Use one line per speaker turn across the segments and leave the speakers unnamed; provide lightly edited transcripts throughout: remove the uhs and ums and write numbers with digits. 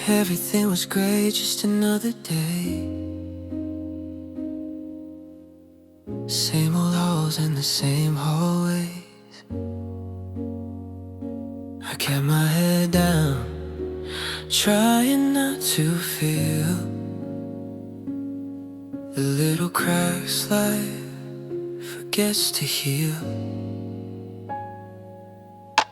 Everything was great, just another day. Same old halls and the same hallways. I kept my head down, trying not to feel the little cracks life forgets to heal.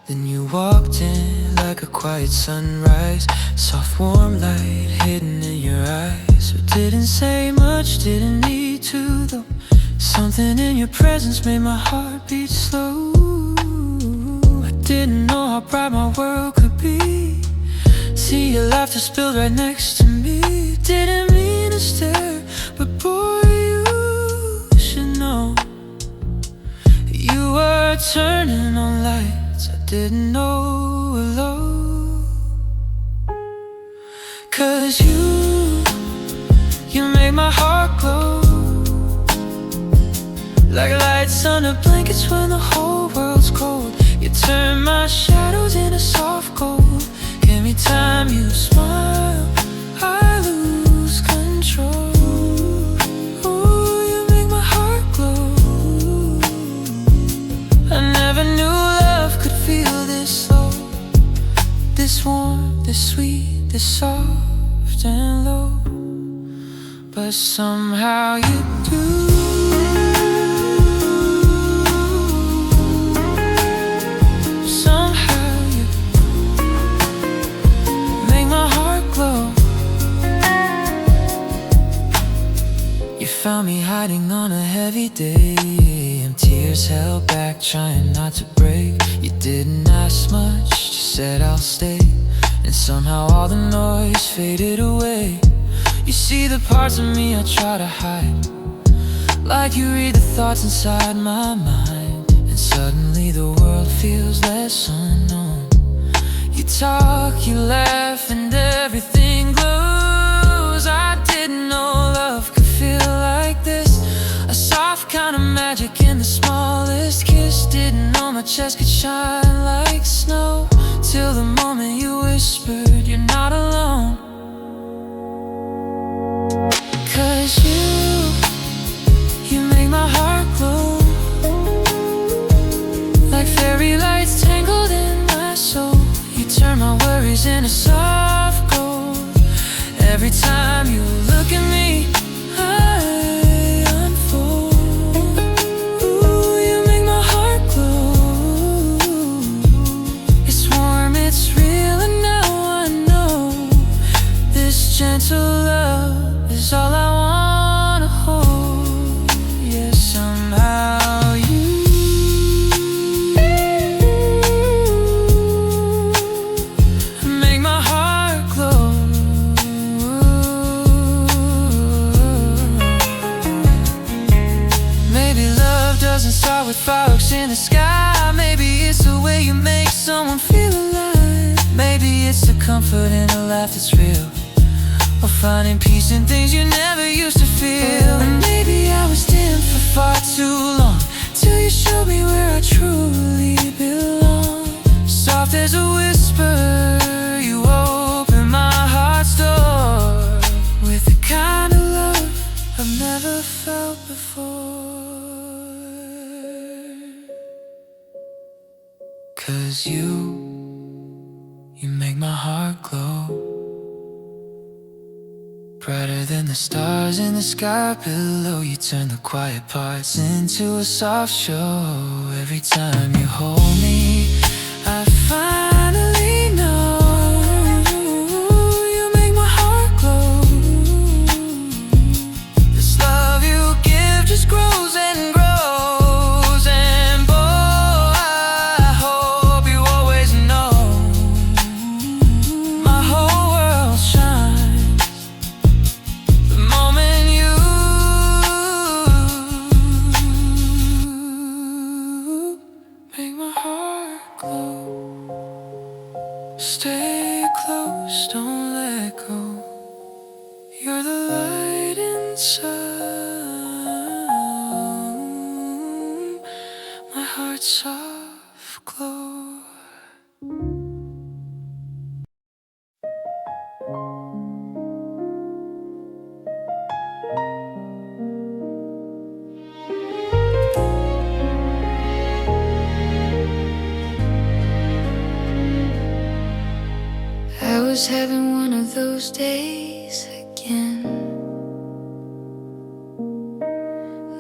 Then you walked in like a quiet sunrise, soft warm light hidden in your eyes. So didn't say much, didn't need to though. Something in your presence made my heart beat slow. I didn't know how bright my world could be. See your laughter spilled right next to me. Didn't mean to stare, but boy, you should know. You were turning on lights I didn't know were low. 'Cause you make my heart glow, like lights under blankets when the whole world's cold. You turn my shadows into soft gold. Every time you smile, I lose control. Ooh, you make my heart glow. I never knew love could feel this slow, this warm, this sweet, this soft and low. But somehow you do. Found me hiding on a heavy day, and tears held back, trying not to break. You didn't ask much, just said I'll stay. And somehow all the noise faded away. You see the parts of me I try to hide, like you read the thoughts inside my mind. And suddenly the world feels less unknown. You talk, you laugh, and everything glows. I didn't know love could feel like this, a soft kind of magic in the smallest kiss. Didn't know my chest could shine like snow, till the moment you whispered you're not alone. 'Cause you make my heart glow, like fairy lights tangled in my soul. You turn my worries into soft gold. Every time you look at me, I unfold. Ooh, you make my heart glow. It's warm, it's real, and now I know this gentle love is all I wanna hold. Yeah, somehow you make my heart glow. Maybe love doesn't start with fireworks in the sky. Maybe it's the way you make someone feel alive. Maybe it's the comfort in a laugh that's real, or finding peace in things you never used to feel. And maybe I was dim for far too long, till you showed me where I truly belong. Soft as a whisper, you open my heart's door, with the kind of love I've never felt before. 'Cause you make my heart glow, brighter than the stars in the sky below. You turn the quiet parts into a soft show. Every time you hold me, I finally know you make my heart glow. This love you give just grows and grows. And boy, I hope you always know my whole world shines the moment you make my heart glow. Stay close, don't let go. You're the light inside my heart's soft glow. was having one of those days again.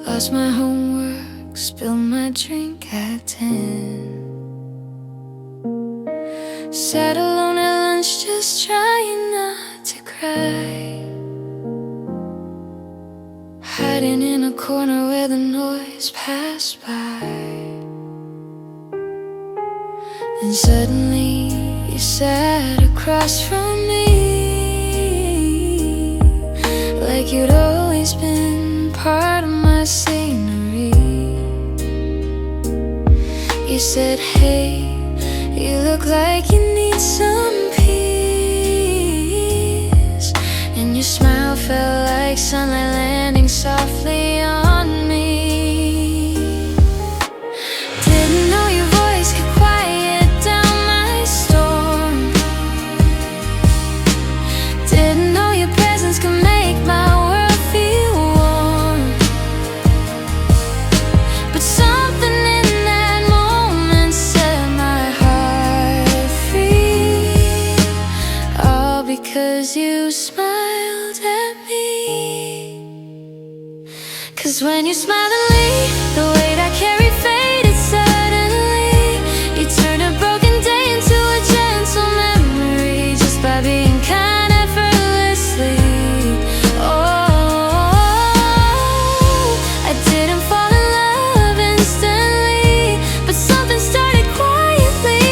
Lost my homework, spilled my drink at 10. Sat alone at lunch just trying not to cry, hiding in a corner where the noise passed by. And suddenly you sat across from me, like you'd always been part of my scenery. You said, hey, you look like you need some peace, and your smile felt like sunlight landing softly on me. Didn't know your voice could quiet down my storm. Didn't know your presence could make my world feel warm. But something in that moment set my heart free, all because you smiled at me. 'Cause when you smiled at me, the weight I carried faded suddenly. You turned a broken day into a gentle memory, just by being kind effortlessly. Oh, I didn't fall in love instantly, but something started quietly,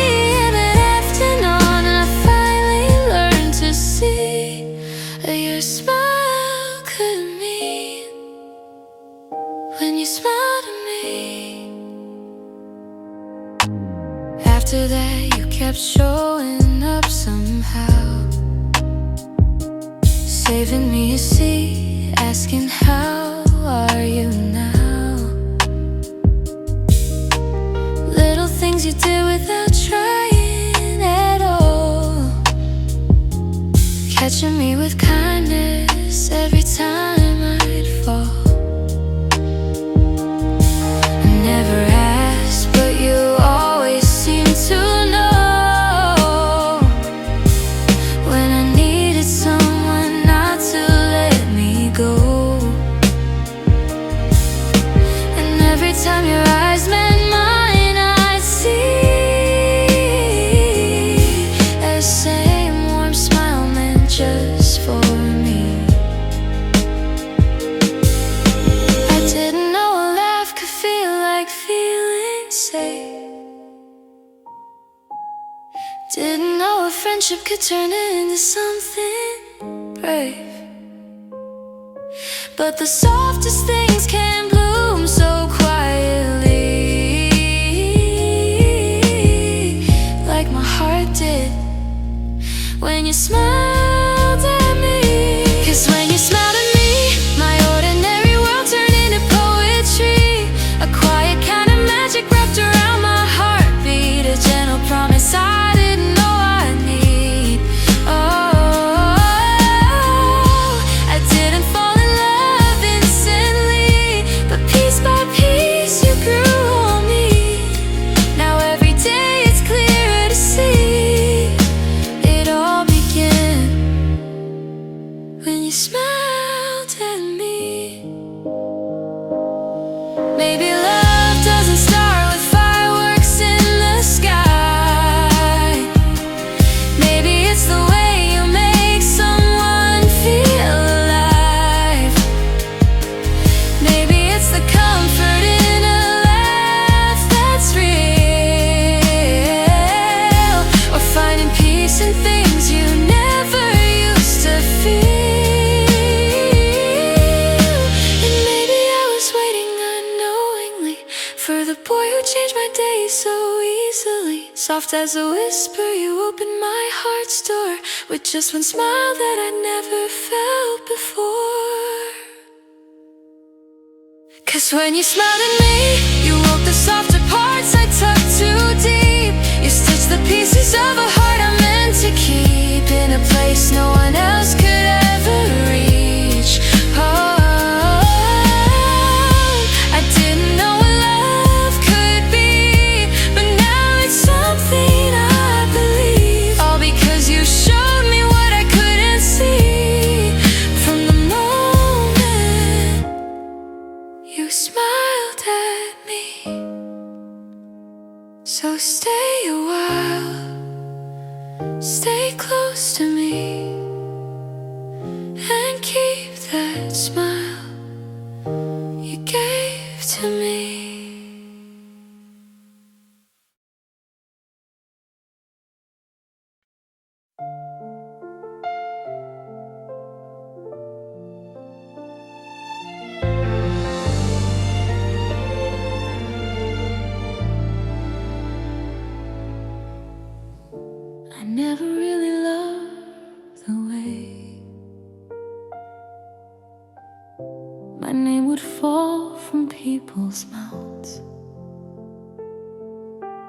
and it afternoon on, I finally learned to see your smile could mean when you smiled at me. After that, you kept showing up somehow, saving me a seat, asking how are you now. Little things you did without trying at all, catching me with kindness every time I'd fall. I never asked, but you always seemed to know when I needed someone not to let me go. And every time your eyes met mine, I'd see that same warm smile meant just for me. I didn't know a laugh could feel like feeling safe. Didn't know a friendship could turn into something brave. But the softest things can bloom so quietly, like my heart did when you smiled at me. 'Cause when you smiled at me, my ordinary world turned into poetry, a quiet kind of magic wrapped around my heartbeat, a gentle promise I didn't know I need. Oh, I didn't fall in love instantly, but piece by piece you grew on me. Now every day it's clearer to see, it all began when you smiled at me. Maybe love doesn't start with fireworks in the sky. Maybe it's the way you make someone feel alive. Maybe it's the comfort in a laugh that's real, or finding peace in things you never used to feel. And maybe I was waiting unknowingly for the boy who changed my day so easily. Soft as a whisper, you opened my heart's door with just one smile that I'd never felt before. 'Cause when you smiled at me, you woke the softer parts I tucked too deep. You stitched the pieces of a heart I meant to keep in a place no one else could ever reach. Oh, I didn't know what love could be, but now it's something I believe, all because you showed me from people's mouths.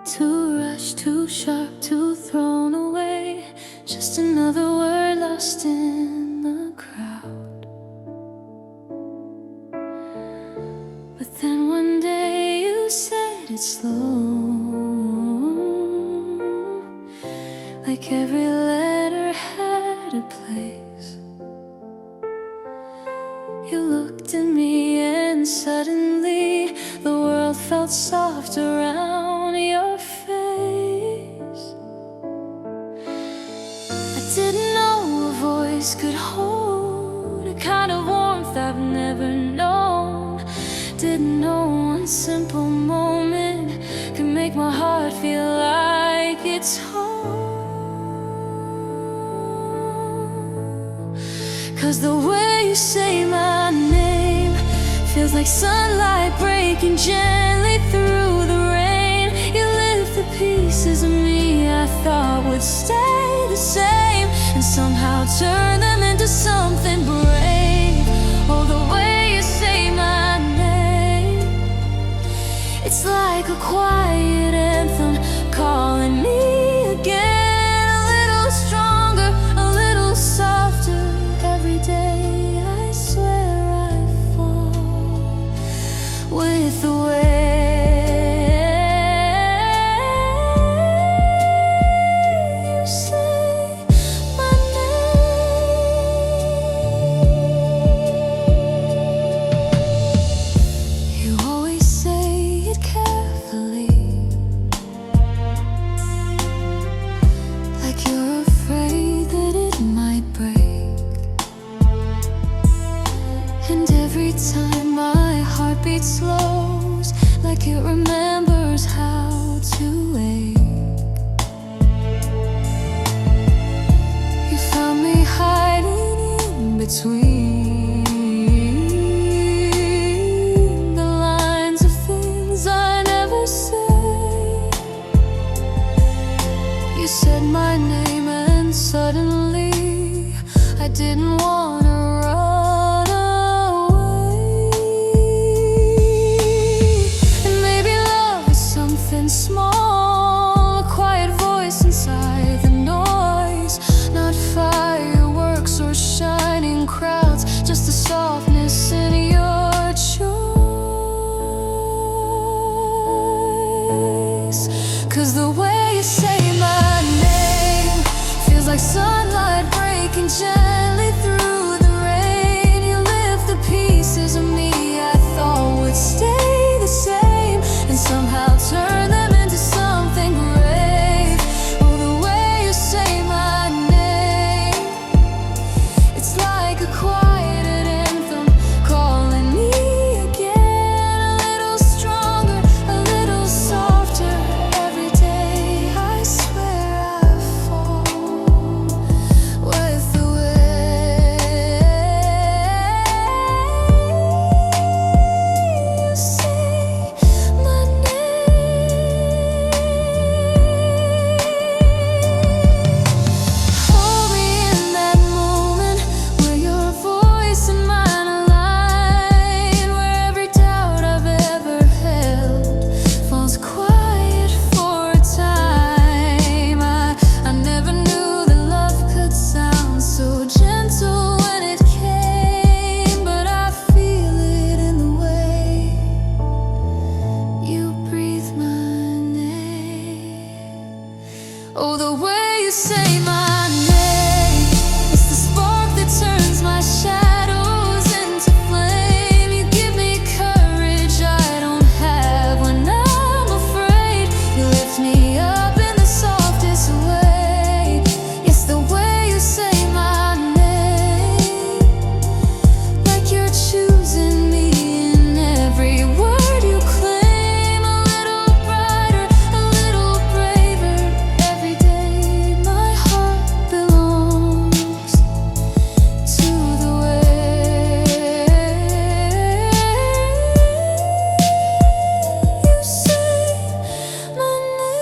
Too rushed, too sharp, too thrown away. Just another word lost in the crowd. But then one day you said it slow, like every letter had a place. You looked at me and suddenly the world felt soft around your face. I didn't know a voice could hold a kind of warmth I've never known. Didn't know one simple moment could make my heart feel like it's home. 'Cause the way you say my name feels like sunlight breaking gently through the rain. You lift the pieces of me I thought would stay the same, and somehow turn them into something brave. Oh, the way you say my name, it's like a quiet anthem calling me again. A little stronger, a little softer. Every day I swear I fall with the way you say my name. You always say it carefully, like you're afraid that it might break. And every time my heart beats slows, like it remembers how to ache. You found me hiding in between the lines of things I never say. You said my name and suddenly I didn't wanna run away. And maybe love is something small, a quiet voice inside the noise. Not fireworks or shining crowds, just the softness in your choice. 'Cause the way you say my name feels like sunlight breaking gently through the rain. You lift the pieces of me I thought would stay the same, and somehow turn them into something brave. Oh, the way you say my name, it's like a quiet anthem calling me again. A little stronger, a little softer. Every day I swear I fall with the way you say my name. Hold me in that moment where your voice and mine align, where every doubt I've ever held falls quiet for a time. I never knew that love could sound so gentle when it came, but I feel it in the way you breathe my name. Oh, the way you say my name, it's the spark that turns my shadows into flame. You give me courage I don't have when I'm afraid. You lift me up in the softest way. It's the way you say my name, like you're choosing me in every word you claim. A little brighter, a little braver. Every day my heart belongs to the way you say my name.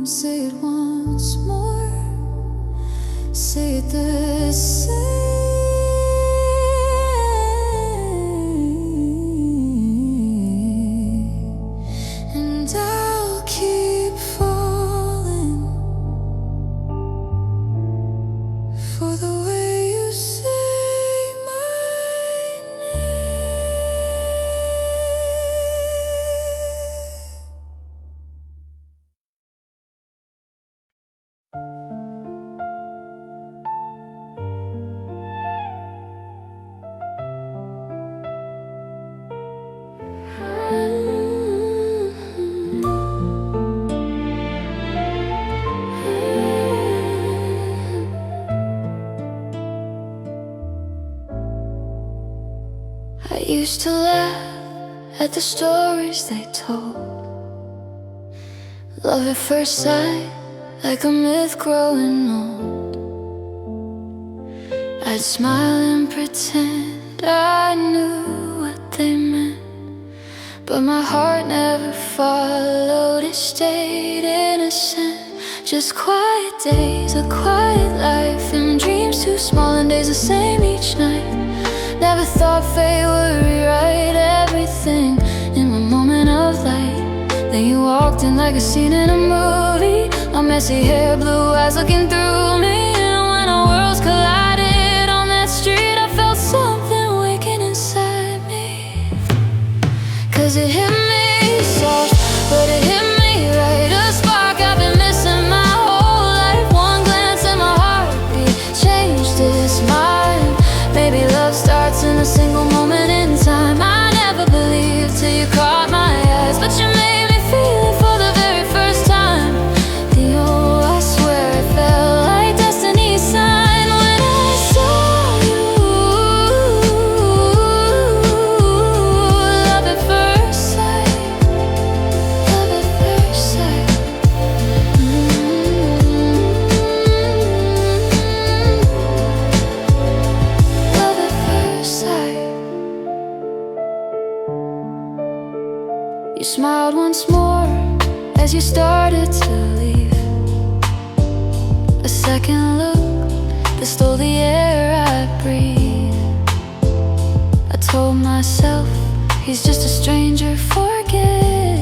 Say it once more, say it the same used to laugh at the stories they told. Love at first sight, like a myth growing old. I'd smile and pretend I knew what they meant, but my heart never followed, it stayed innocent. Just quiet days, a quiet life, and dreams too small and days the same each night. Never thought fate would rewrite everything in my moment of light. Then you walked in like a scene in a movie, my messy hair, blue eyes looking through me. And when our worlds collided on that street, I felt something waking inside me. Cause it hit me soft, but it hit me right. A spark I've been missing my whole life. One glance and my heartbeat changed its mind. Maybe love starts in a single moment in time. I never believed till you caught my eyes, but you made me feel it for the very first time. Oh, I swear it felt like destiny's sign when I saw you. Love at first sight, love at first sight. Love at first sight. You smiled once more as you started to leave. A second look that stole the air I breathe. I told myself, he's just a stranger, forget.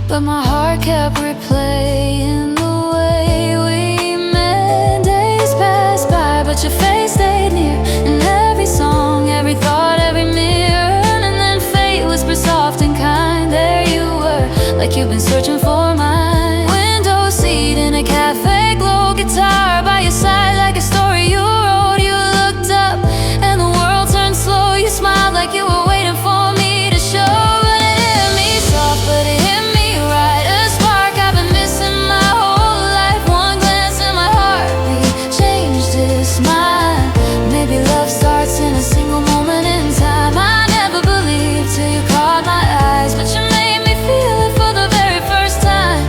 But my heart kept replaying the way we met. Days passed by, but your face stayed near. In every song, every thought, every mirror. And then fate whispered soft and kind, there you were, like you've been searching for mine. Window seat in a cafe, glow guitar by your side, like a story you wrote. You looked up and the world turned slow. You smiled like you were waiting for me to show. But it hit me soft, but it hit me right. A spark I've been missing my whole life. One glance and my heartbeat changed its mind. Maybe love starts in a single moment in time. I never believed till you caught my eyes, but you made me feel it for the very first time.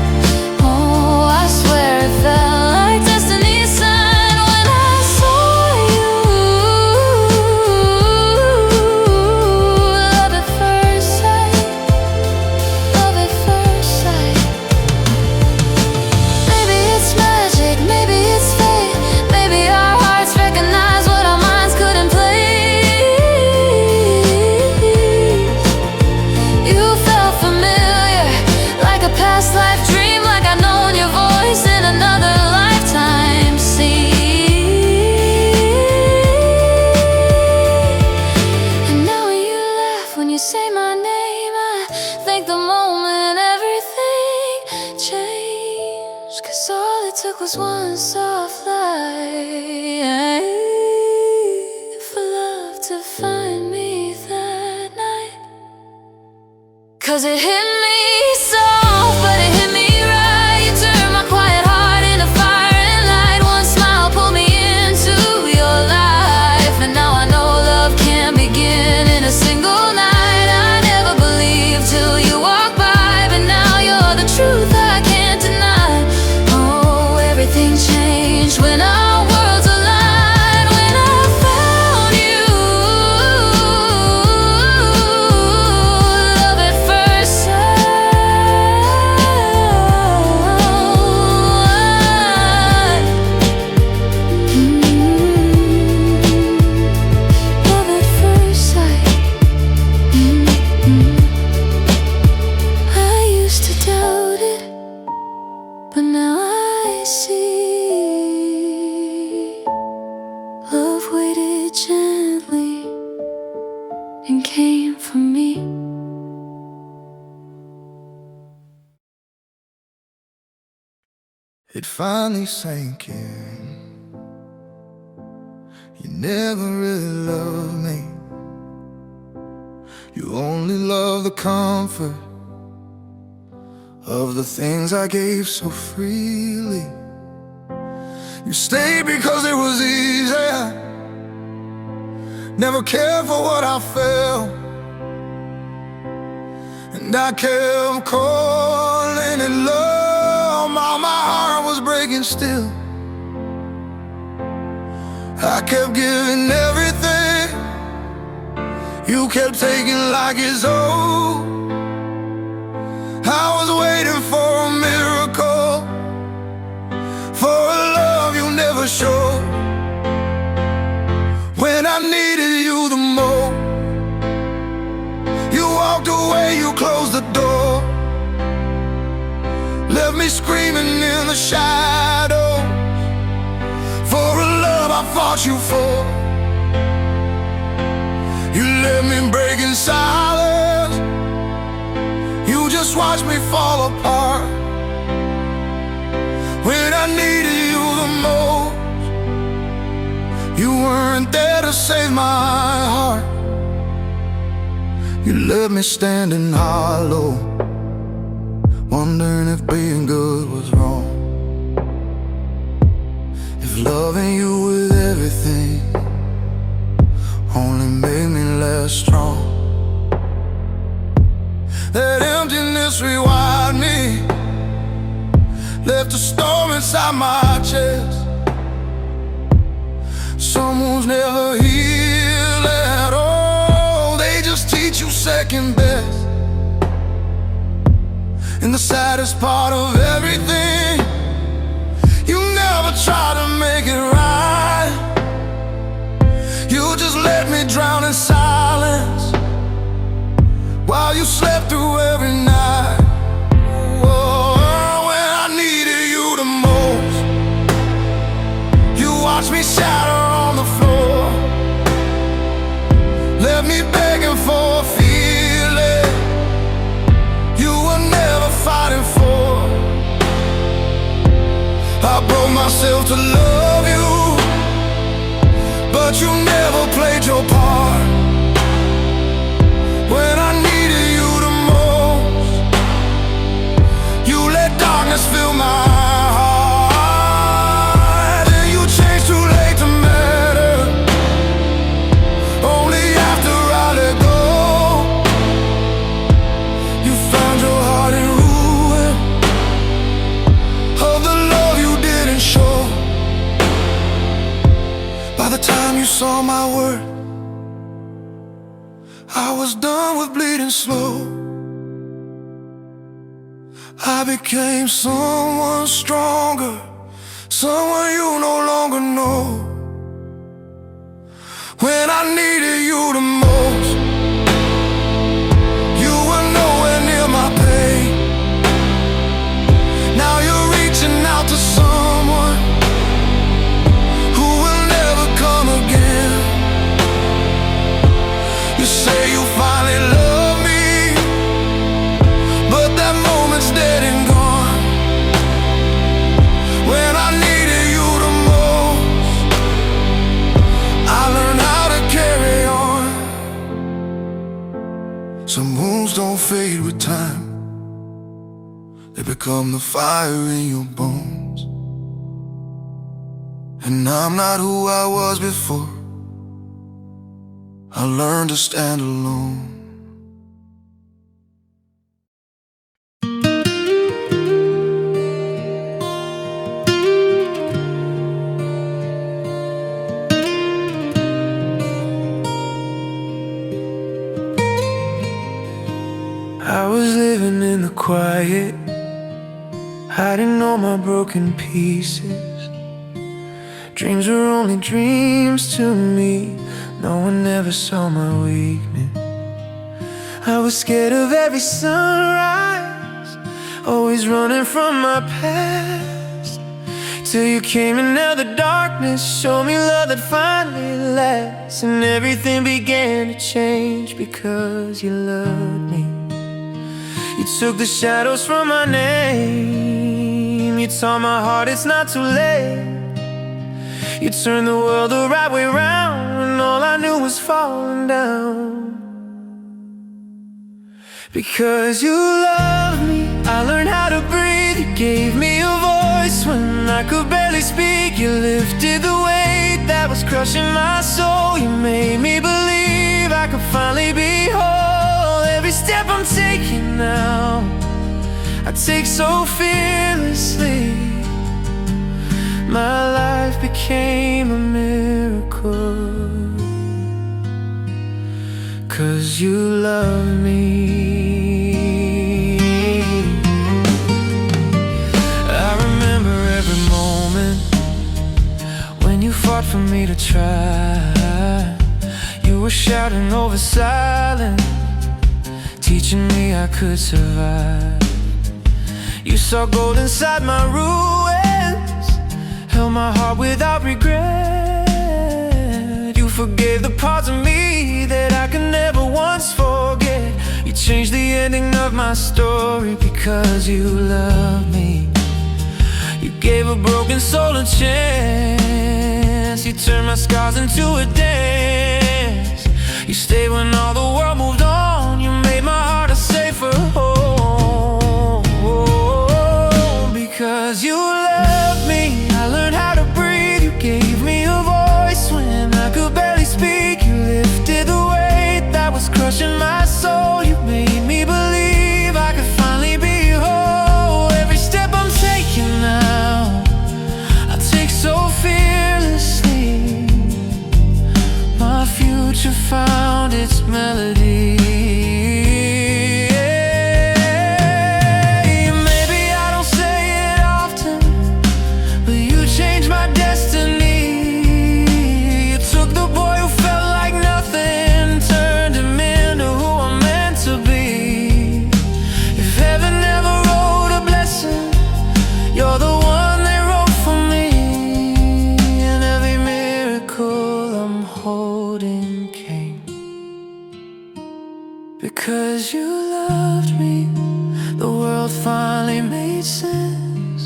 Oh, I swear it felt like destiny's sign when I saw you. Love at first sight, love at first sight. Maybe it's magic, maybe it's fate. Maybe our hearts recognize what our minds couldn't place. You felt familiar, like a past life dream, like I'd known your voice in another lifetime. See, and now when you laugh, when you say my name, I think the moment everything changed. Cause all it took was one soft light for love to find me that night. Cause it hit me soft, but it hit me right. You turned my quiet heart into fire and light. One smile pulled me into your life, and now I know love can begin in a single night. I never believed till you walked by, but now you're the truth I can't deny. Oh, everything changed when our worlds aligned. When I found you. Love at first sight. Love at first sight. I used to doubt it, but now I see. Love waited gently and came for me.
It finally sank in. You never really loved me. You only loved the comfort of the things I gave so freely. You stayed because it was easy. never cared for what I felt, and I kept calling it love. My heart was breaking still. I kept giving everything, you kept taking like it's old. I was waiting for a miracle, for a love you never showed. When I needed you the most, you walked away, you closed the door, left me screaming in the shadows, for a love I fought you for. You let me break in silence, you just watched me fall apart. When I needed you the most, you weren't there to save my heart. You left me standing hollow, wondering if being good was wrong, if loving you with everything only made me less strong. That emptiness rewired me, left a storm inside my chest. Some wounds never heal at all, they just teach you second best. And the saddest part of everything, you never try to make it right. You just let me drown in silence, while you slept through every night. Oh, when I needed you the most, you watched me shatter on the floor, left me begging for a feeling you were never fighting for. I broke myself to love you, but you never played your part. When I needed you the most, you let darkness fill my heart. And you changed too late to matter, only after I let go. You found your heart in ruin of the love you didn't show. By the time you saw my worth, I was done with bleeding slow. I became someone stronger, someone you no longer know. When I needed you the most, you were nowhere near my pain. Now you're reaching out to someone who will never come again. You say you finally love me, but that moment's dead and gone. When I needed you the most, I learned how to carry on. Some wounds don't fade with time, they become the fire in your bones. And I'm not who I was before, I learned to stand alone.
I was living in the quiet, hiding all my broken pieces. Dreams were only dreams to me, no one ever saw my weakness. I was scared of every sunrise, always running from my past, till you came and now the darkness showed me love that finally lasts. And everything began to change because you loved me. You took the shadows from my name, you taught my heart it's not too late. You turned the world the right way round, and all I knew was falling down. Because you loved me, I learned how to breathe. You gave me a voice when I could barely speak. You lifted the weight that was crazy. crushing my soul. You made me believe I could finally be whole. Every step I'm taking now, I take so fearlessly. My life became a miracle, 'cause you love me. I remember every moment when you fought for me to try. You were shouting over silence, teaching me I could survive. You saw gold inside my ruins, held my heart without regret. You forgave the parts of me that I could never once forget. You changed the ending of my story because you love me. You gave a broken soul a chance. You turned my scars into a dance. You stayed when all the world moved on. You made my heart a safer home. Because you love me, I learned how to breathe. You gave me a voice when I could barely speak. You lifted the weight that was crushing my soul. You made me believe I could finally be whole. Every step I'm taking now, I take so fearlessly. My future found its melody. Because you loved me, the world finally made sense.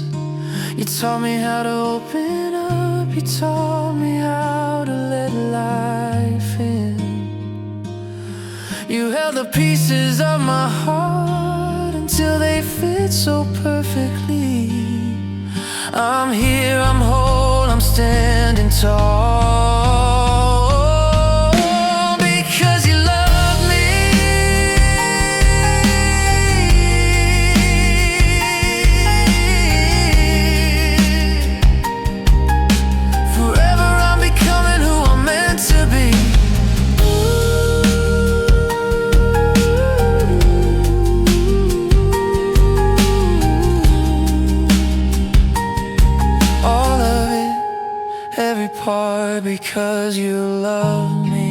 You taught me how to open up. You taught me how to let life in. You held the pieces of my heart until they fit so perfectly. I'm here, I'm whole, I'm standing tall. Because you love me.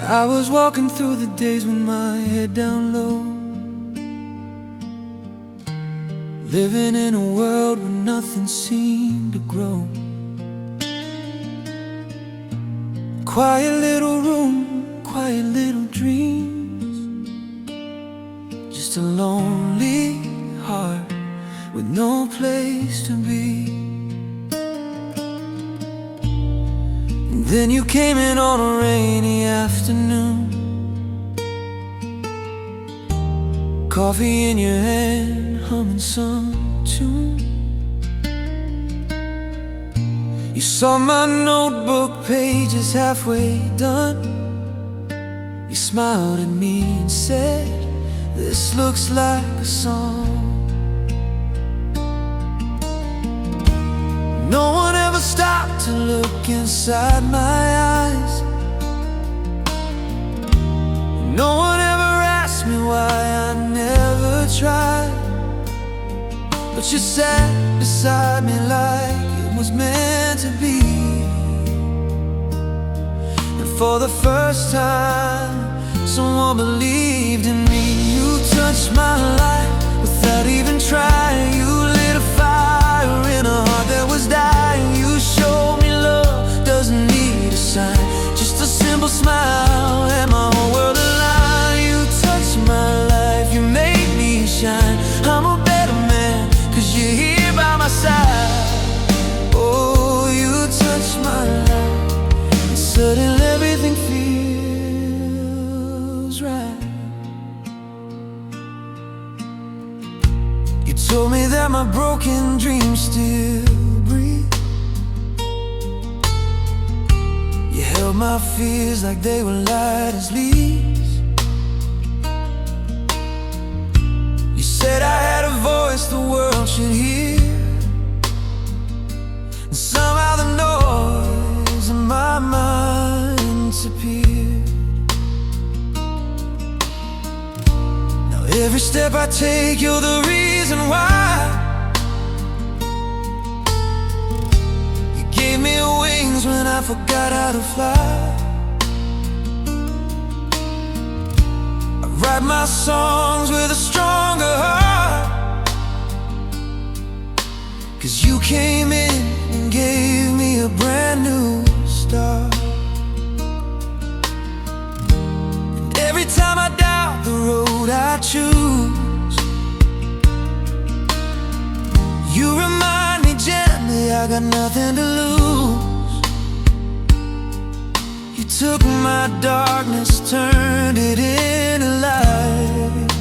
I was walking through the days with my head down low, living in a world where nothing seemed to grow. Quiet little room, quiet little dreams, just a lonely heart with no place to be. And then you came in on a rainy afternoon, coffee in your hand, humming some tune. You saw my notebook pages halfway done. You smiled at me and said, "This looks like a song." No one ever stopped to look inside my eyes. No one ever asked me why I never tried. But you sat beside me like it was meant to be. And for the first time, someone believed in me. You touched my life without even trying. You lit a fire in a heart that was dying. You showed me love doesn't need a sign, just a simple smile and my whole world aligned. You touched my life, you made me shine. I'm a better man 'cause you're here by my side. Oh, you touched me that my broken dreams still breathe. You held my fears like they were light as leaves. You said I had a voice the world should hear, and somehow the noise in my mind disappeared. Now every step I take, you're the reason why. You gave me wings when I forgot how to fly. I write my songs with a stronger heart, 'cause you came in and gave me a brand new start. And every time I doubt the road I choose, you remind me gently I got nothing to lose. You took my darkness, turned it into light.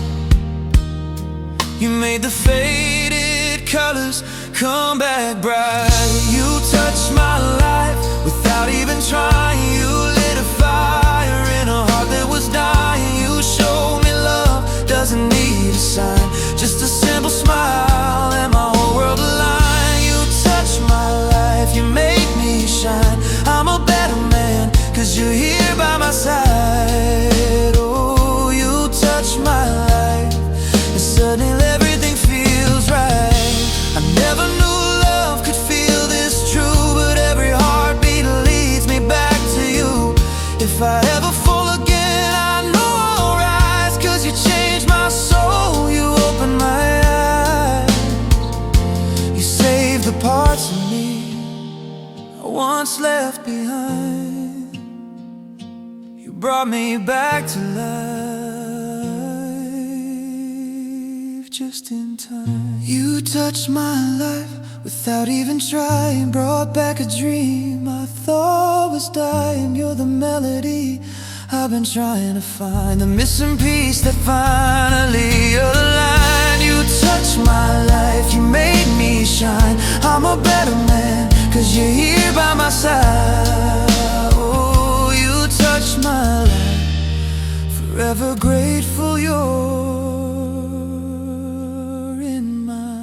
You made the faded colors come back bright. You touched my life without even trying. You lit a fire in a heart that was dying. You showed me love doesn't need a sign, just a simple smile and my whole world aligned. You touched my life, you made me shine. I'm a better man, 'cause you're here by my side. Oh, you touched my life, and suddenly everything feels right. I never knew love could feel this true, but every heartbeat leads me back to you. If I ever fall again, I know I'll rise, 'cause you changed my soul, you opened my eyes. You saved the parts of me I once left behind. You brought me back to life just in time. You touched my life without even trying, brought back a dream I thought was dying. You're the melody I've been trying to find, the missing piece that finally aligned. You touched my life, you made me shine. I'm a better man, 'cause you're here by my side. Oh, you touched my life, forever grateful you're in mine.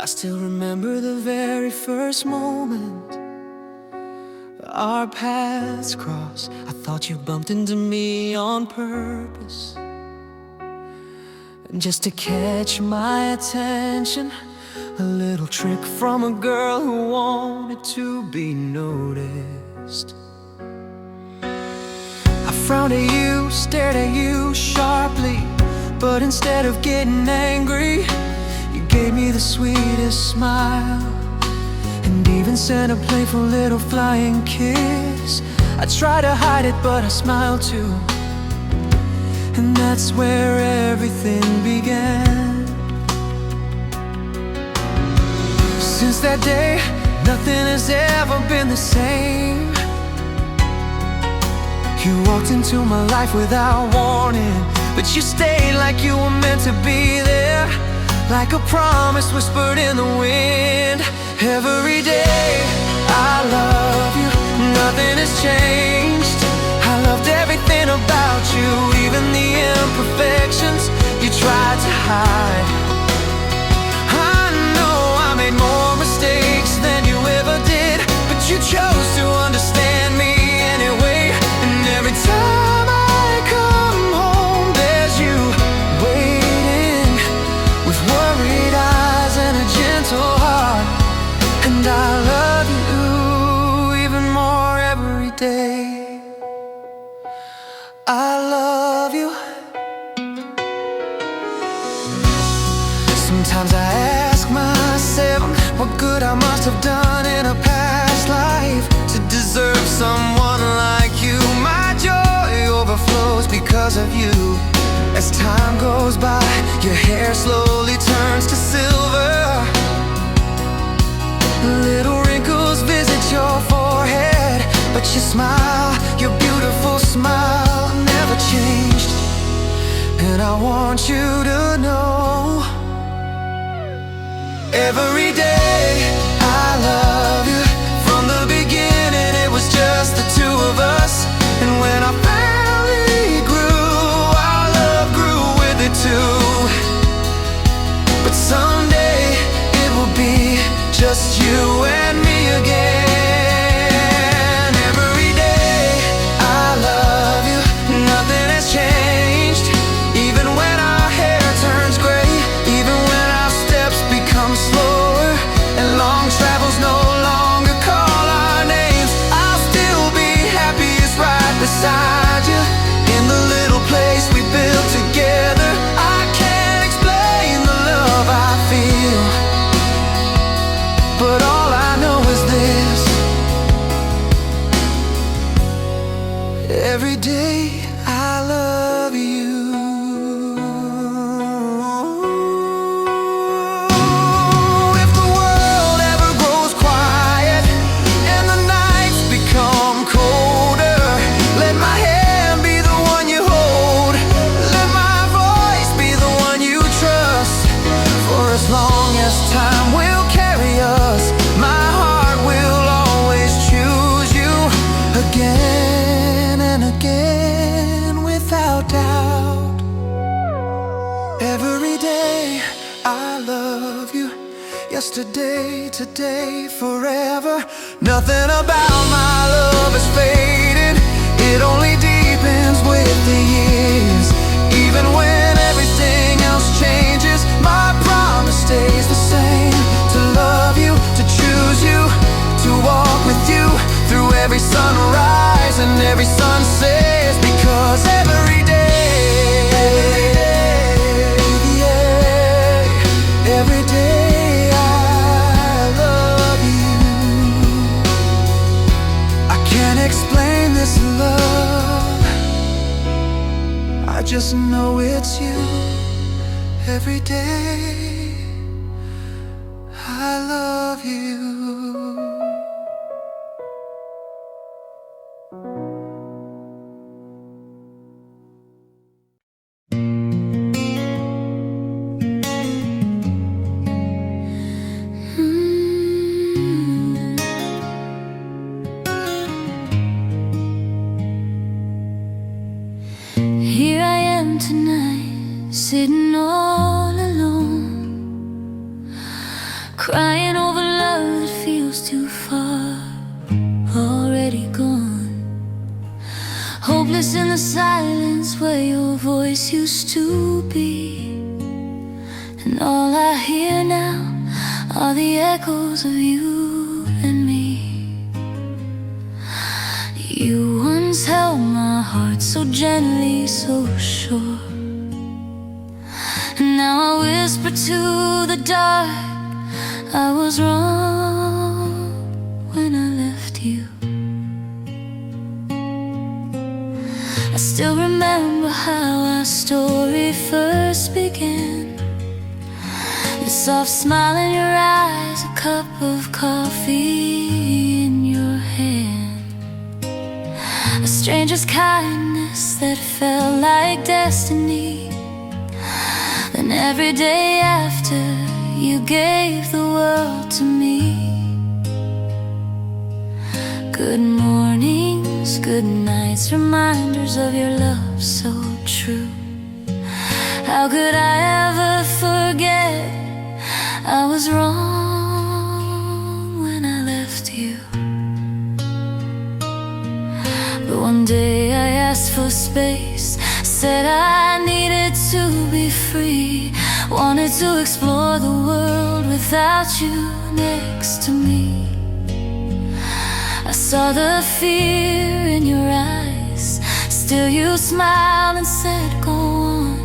I still remember the very first moment our paths crossed. I thought you bumped into me on purpose, and just to catch my attention, a little trick from a girl who wanted to be noticed. I frowned at you, stared at you sharply, but instead of getting angry, you gave me the sweetest smile, and even sent a playful little flying kiss. I tried to hide it, but I smiled too, and that's where everything began. Since that day, nothing has ever been the same. You walked into my life without warning, but you stayed like you were meant to be there, like a promise whispered in the wind. Every day I love you, nothing has changed. I loved everything about you, even the imperfections you tried to hide. I know I made more mistakes than you ever did, but you chose to understand me anyway. And every time I come home, there's you waiting, with worried eyes and a gentle heart. And I love you even more every day. I love you.
Sometimes I ask myself what good I must have done in a past life to deserve someone like you. My joy overflows because of you. As time goes by, your hair slowly turns to silver. Little wrinkles visit your forehead, but your smile, your beautiful smile, never changed. And I want you to know, every day I love you. From the beginning it was just the two of us, and when I finally grew, our love grew with it too. But someday it will be just you and me again. Every day I love you, nothing has changed. Even when our hair turns gray, even when our steps become slower and long travels no longer call our names, I'll still be happiest right beside you in the little place we built together. I can't explain the love I feel, but all I know is this: every day I love you. If the world ever grows quiet and the nights become colder, let my hand be the one you hold. Let my voice be the one you trust. For as long as time will carry us, my heart will always choose you again and again without doubt. Every day I love you. Yesterday, today, forever. Nothing about my love has faded. It only deepens with the years. Even when everything else changes, my promise stays the same: to love you, to choose you, to walk with you through every sunrise and every sunset. Because every day, yeah, every day I love you. I can't explain this love, I just know it's you. Every day I love you.
Here I am tonight, sitting all alone, crying over love that feels too far, already gone. Hopeless in the silence where your voice used to be, and all I hear now are the echoes of you and me. You once held my heart so gently, so sure, and now I whisper to the dark, I was wrong when I left you. I still remember how our story first began. The soft smile in your eyes, a cup of coffee in your hand, a stranger's kindness that felt like destiny. Then every day after, you gave the world to me. Good mornings, good nights, reminders of your love so true. How could I ever forget? I was wrong when I left you. But one day I asked for space, said I needed to be free, wanted to explore the world without you next to me. I saw the fear in your eyes, still you smiled and said, go on.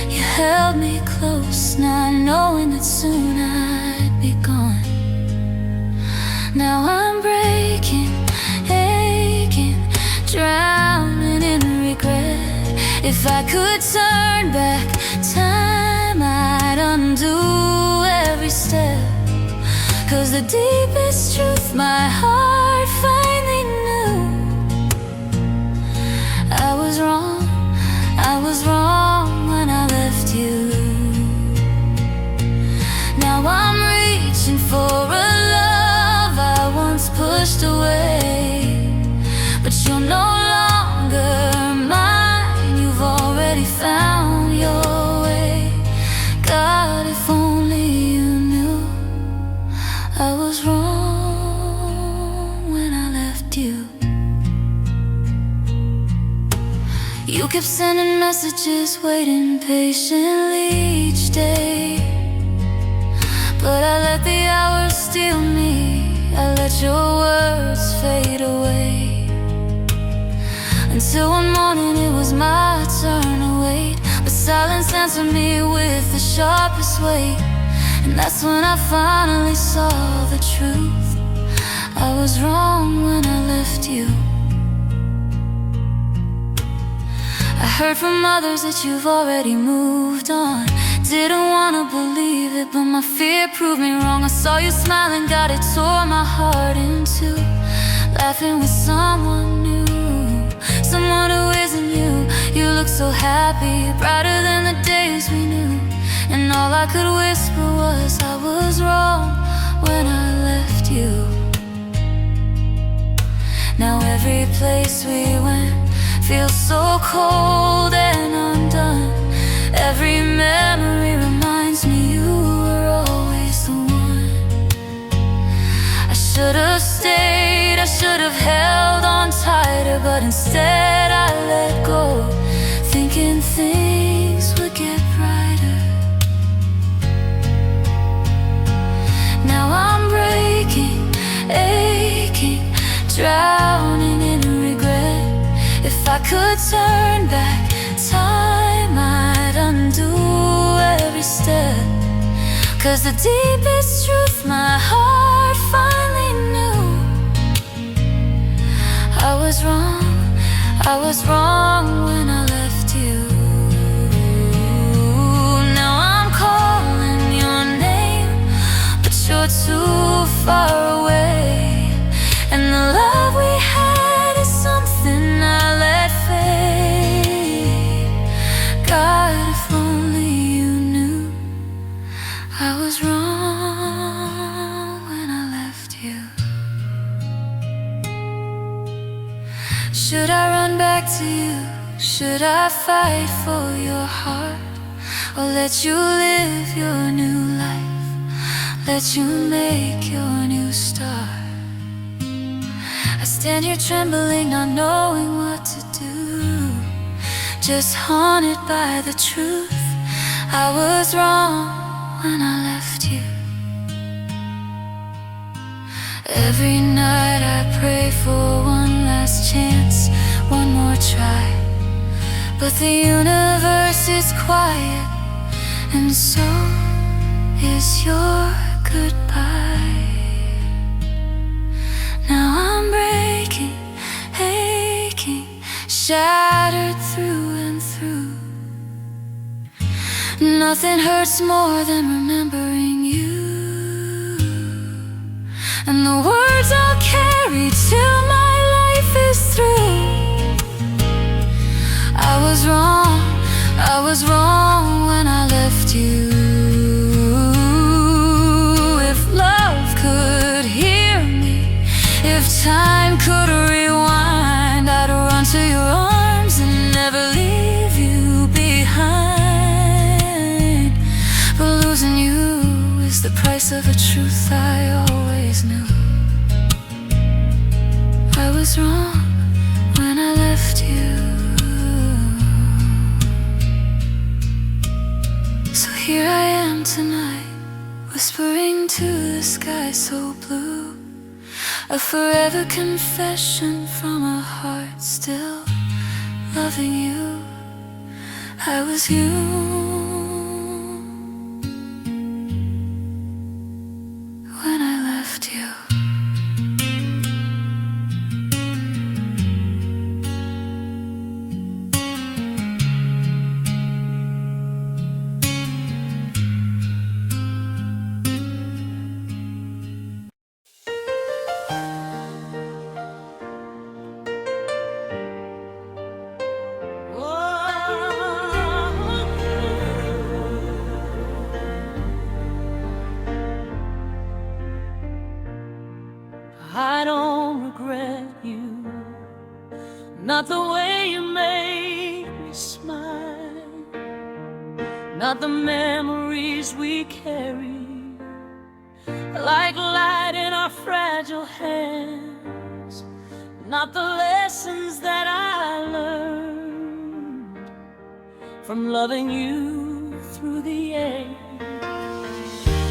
You held me close, not knowing that soon I'd be gone. Now I'm breaking, aching, drowning in regret. If I could turn back time, I'd undo every step. 'Cause the deepest truth my heart finally knew, I was wrong when I left you. Now I'm reaching for a love I once pushed away, but you're no longer mine, you've already found your way. God, if only you knew I was wrong when I left you. You kept sending messages, waiting patiently each day, but I let the hours steal me, I let your words fade away. Until one morning it was my turn to wait, but silence answered me with the sharpest weight. And that's when I finally saw the truth, I was wrong when I left you. I heard from others that you've already moved on. Didn't wanna believe it, but my fear proved me wrong. I saw you smiling, God, it tore my heart in two. Laughing with someone new, someone who isn't you. You look so happy, brighter than the days we knew. And all I could whisper was I was wrong when I left you. Now every place we went feels so cold and undone. Every memory reminds me you were always the one. I should have stayed, I should have held on tighter, but instead I let go, thinking things would get brighter. Now I'm breaking, aching, drowning in regret. If I could turn back time, I'd undo every step. 'Cause the deepest truth my heart finally knew, I was wrong when I left you. Now I'm calling your name, but you're too far away. And the love we had is something I let fade. God, if only you knew I was wrong when I left you. Should I run back to you? Should I fight for your heart? Or let you live your new life? Let you make your new start? I stand here trembling, not knowing what to do, just haunted by the truth, I was wrong when I left you. Every night I pray for one last chance, one more try, but the universe is quiet, and so is your goodbye. Now I'm breaking, aching, shattered through and through. Nothing hurts more than remembering you, and the words I'll carry till my life is through. I was wrong when I left you. If love could hear me, if time could rewind, I'd run to your arms and never leave you behind. But losing you is the price of a truth I always knew. I was wrong when I left you. So here I am tonight, whispering to the sky so blue, a forever confession from a heart still loving you. I was human. not the way you make me smile, not the memories we carry, like light in our fragile hands, not the lessons that I learned from loving you through the air.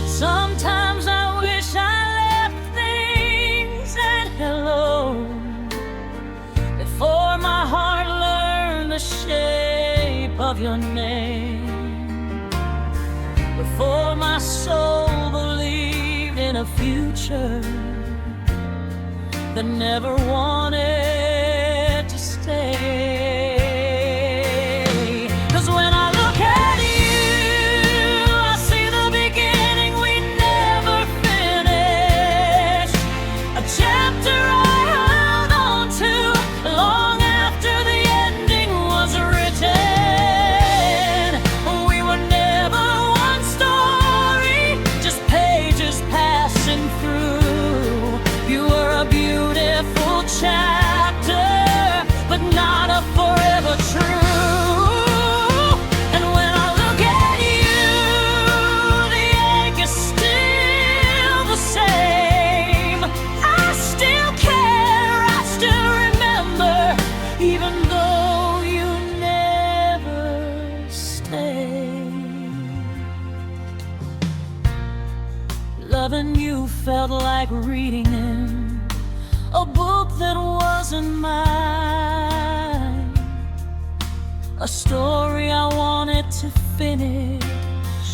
Sometimes I wish I left things at hello before my heart learned the shape of your name, before my soul believed in a future that never wanted to stay. 'Cause when I look at you, I see the beginning we never finished, a chapter I held on to long after the ending was written. We were never one story, just pages passing through. You were a beautiful chapter, but not a forever true. And when I look at you, the ache is still the same. I still care, I still remember, even though you never stayed. Loving you felt like reading in a book that wasn't mine, a story I wanted to finish,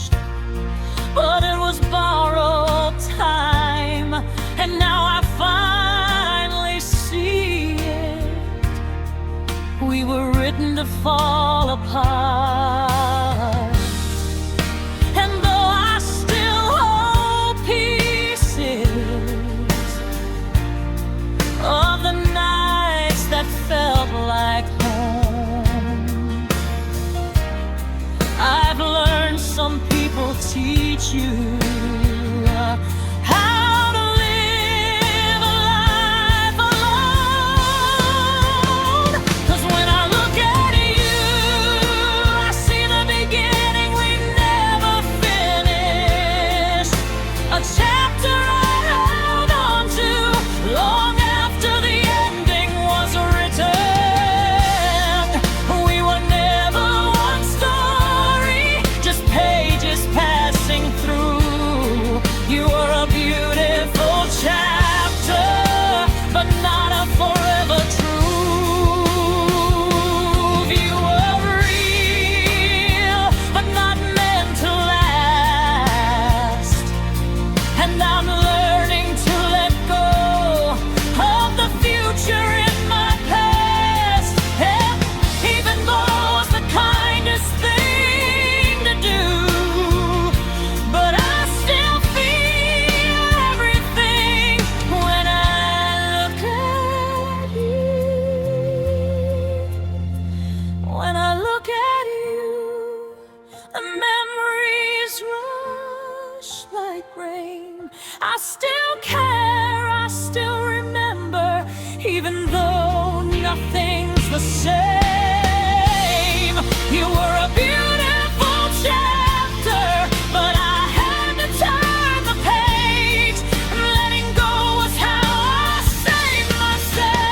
but it was borrowed time. And now I finally see it. We were written to fall apart. And though I still hold pieces of the nights that felt like home, I've learned some people teach you how to live a life alone. 'Cause when I look at you, I see the beginning we never finished, a chapter I held on to long after the ending was written. We were never one story, just pages passing through. You were a beautiful chapter, but not a forever truth. You were real, but not meant to last. And I'm learning to let go of the future in my past. Yeah, even though it's the kindest thing to do, but I still feel everything when I look at you. When I look at you, the memories rush like rain. I still care, I still remember, even though nothing's the same. You were a beautiful chapter, but I had to turn the page. Letting go was how I saved myself,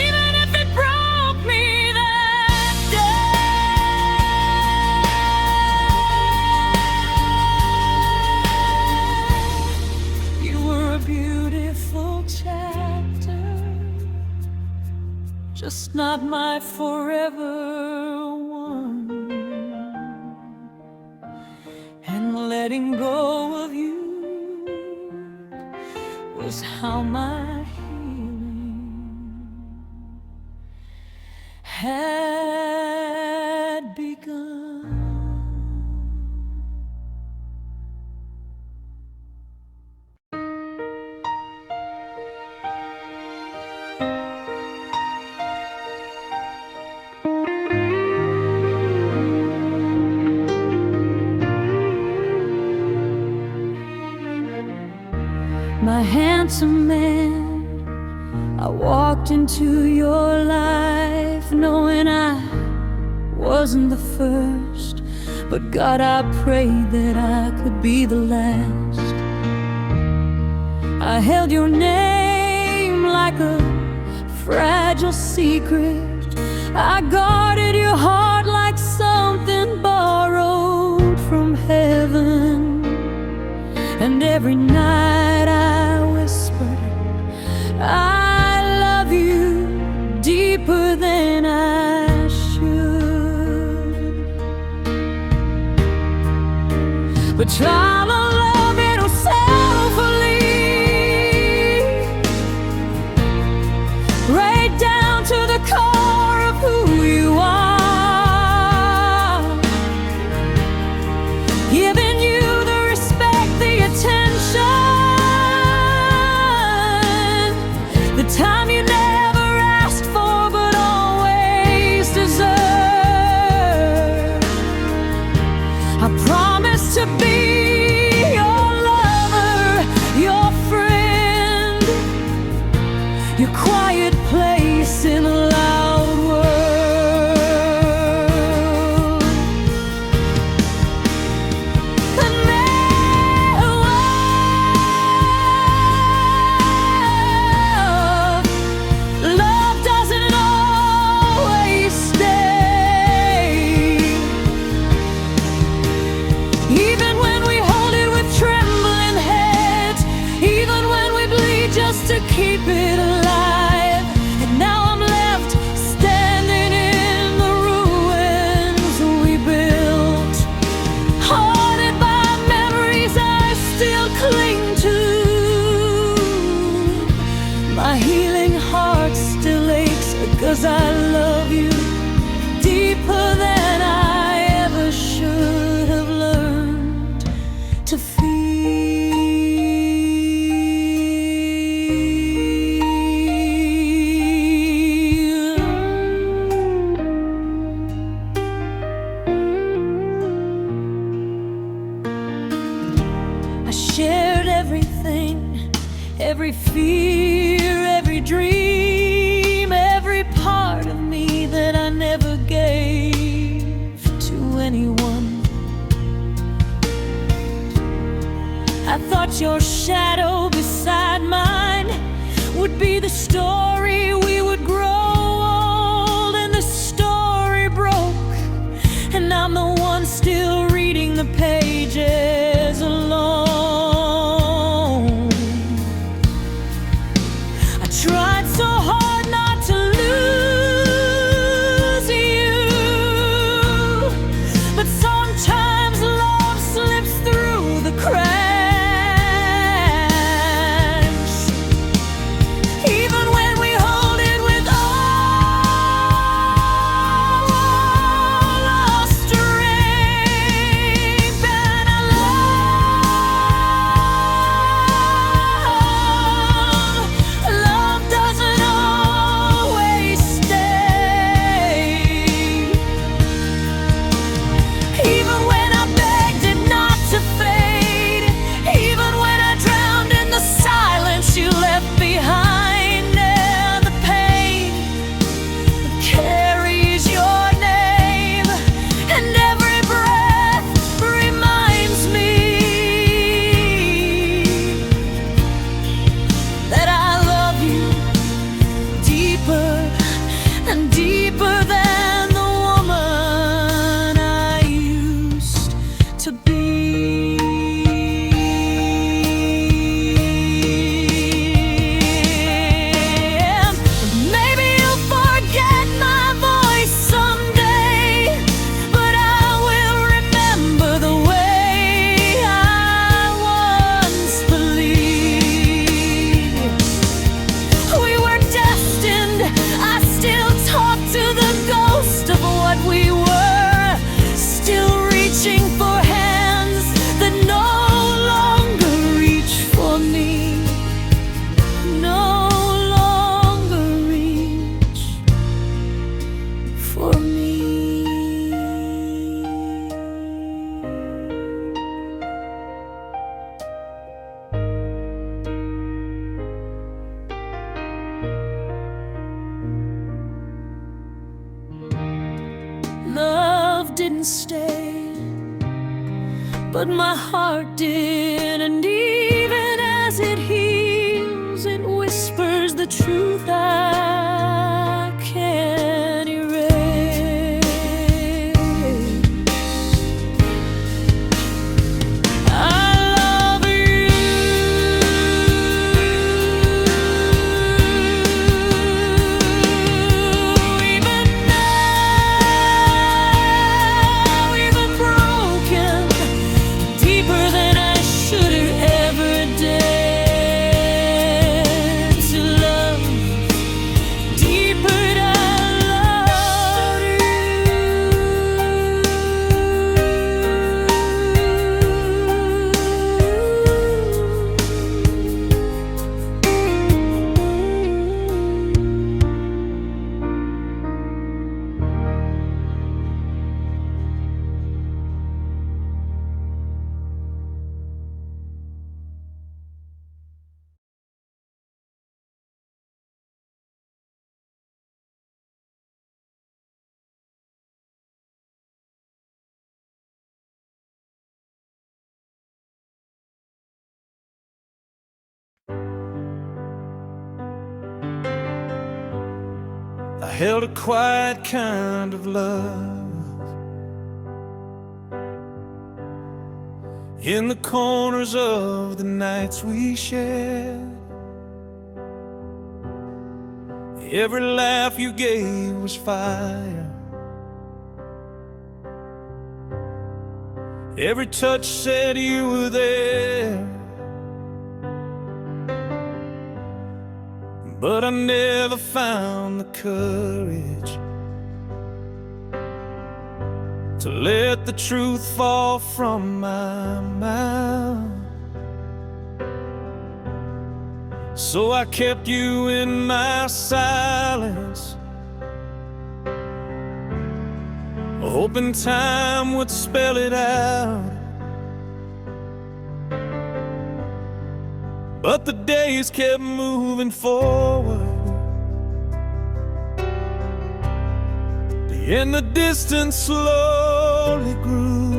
even if it broke me that day. You were a beautiful chapter, just not my forever one. And letting go of you was how my healing had begun. My handsome man, I walked into your life knowing I wasn't the first, but God, I prayed that I could be the last. I held your name like a fragile secret. I guarded your heart like something borrowed from heaven. And every night I whispered, I love you deeper than I should. But try to love it selfishly, right down to the core of who you are, giving you the respect, the attention, the time you never asked for but always deserved. I promise to be your lover, your friend, your quiet place in a loud world. And love doesn't always stay. Even when we hold it with trembling heads, even when we bleed just to keep it alive. And now I'm left standing in the ruins we built, haunted by memories I still cling to. My healing heart still aches because I love you deeper than I ever should have learned to feel. I shared everything, every fear, every dream, every part of me that I never gave to anyone. I thought your shadow beside mine would be the story. We would grow old and the story broke, and I'm the one still reading the pages alone. I tried so hard not to lose you, but sometimes love slips through the cracks. Even when we hold it with all our strength, but my heart did. And even as it heals, it whispers the truth I can't erase.
I held a quiet kind of love in the corners of the nights we shared. Every laugh you gave was fire. Every touch said you were there. But I never found the courage to let the truth fall from my mouth. So I kept you in my silence, hoping time would spell it out. But the days kept moving forward, and the distance slowly grew.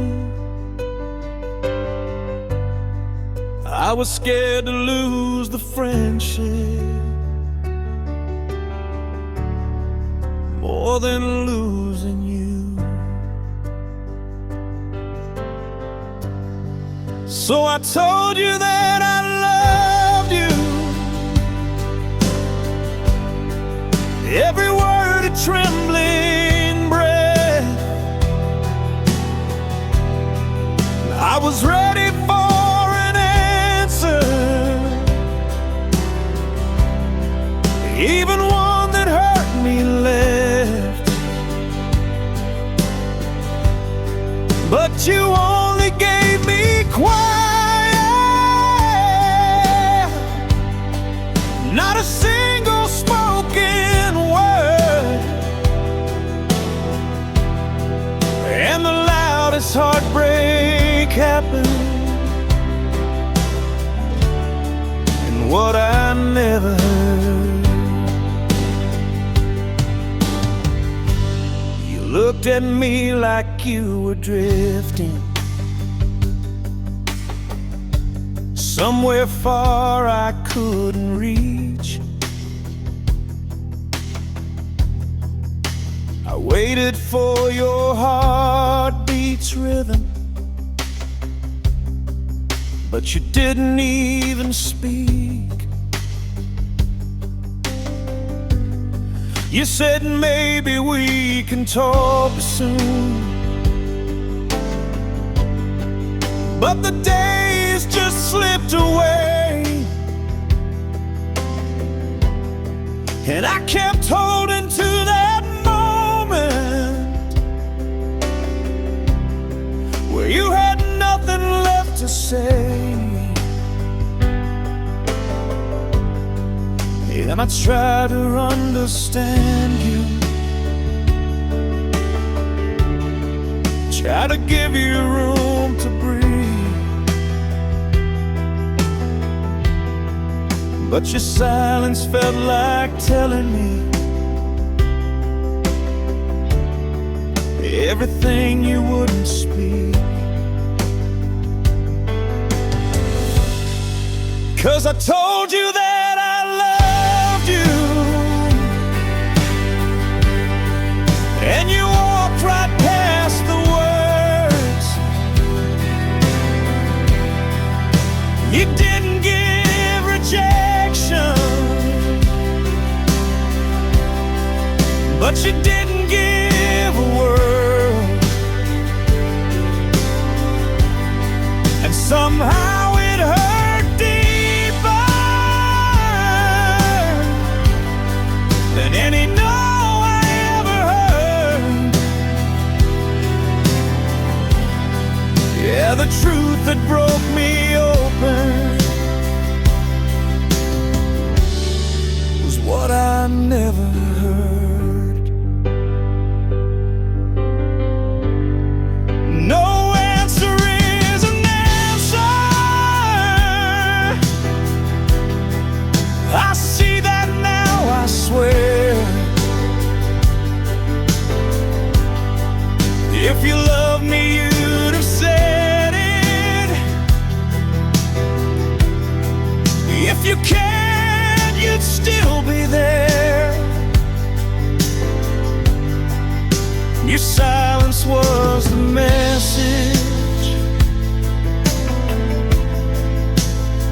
I was scared to lose the friendship more than losing you. So I told you that I loved you, every word a trembling breath. I was ready for an answer, even one that hurt me left. But you only gave me quiet, not a single spoken word, and the loudest heartbreak happened, and what I never heard. You looked at me like you were drifting somewhere far I couldn't reach. I waited for your heartbeat's rhythm, but you didn't even speak. You said maybe we can talk soon, but the days just slipped away, and I kept holding to that moment where you had nothing left to say. And I tried to understand you, try to give you room to breathe, but your silence felt like telling me everything you wouldn't speak. 'Cause I told you that I loved you, and you walked right past the words. You didn't give rejection, but you didn't give a word. And somehow it hurt deeper than any no I ever heard. Yeah, the truth that broke me open was what I never heard. No answer is an answer. I see that now, I swear. If you love me, you'd have said it. If you cared, you'd still be there. Your silence was the message,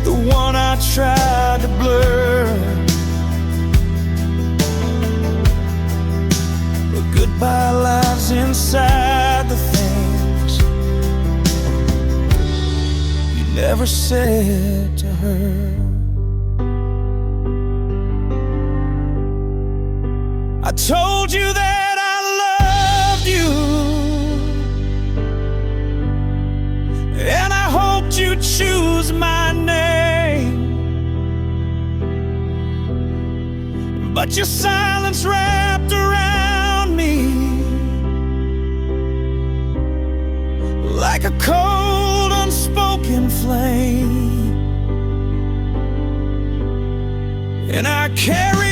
the one I tried to blur. But goodbye lies inside the things you never said to her. I told you that I loved you, and I hoped you'd choose my name. But your silence wrapped around me like a cold, unspoken flame. And I carry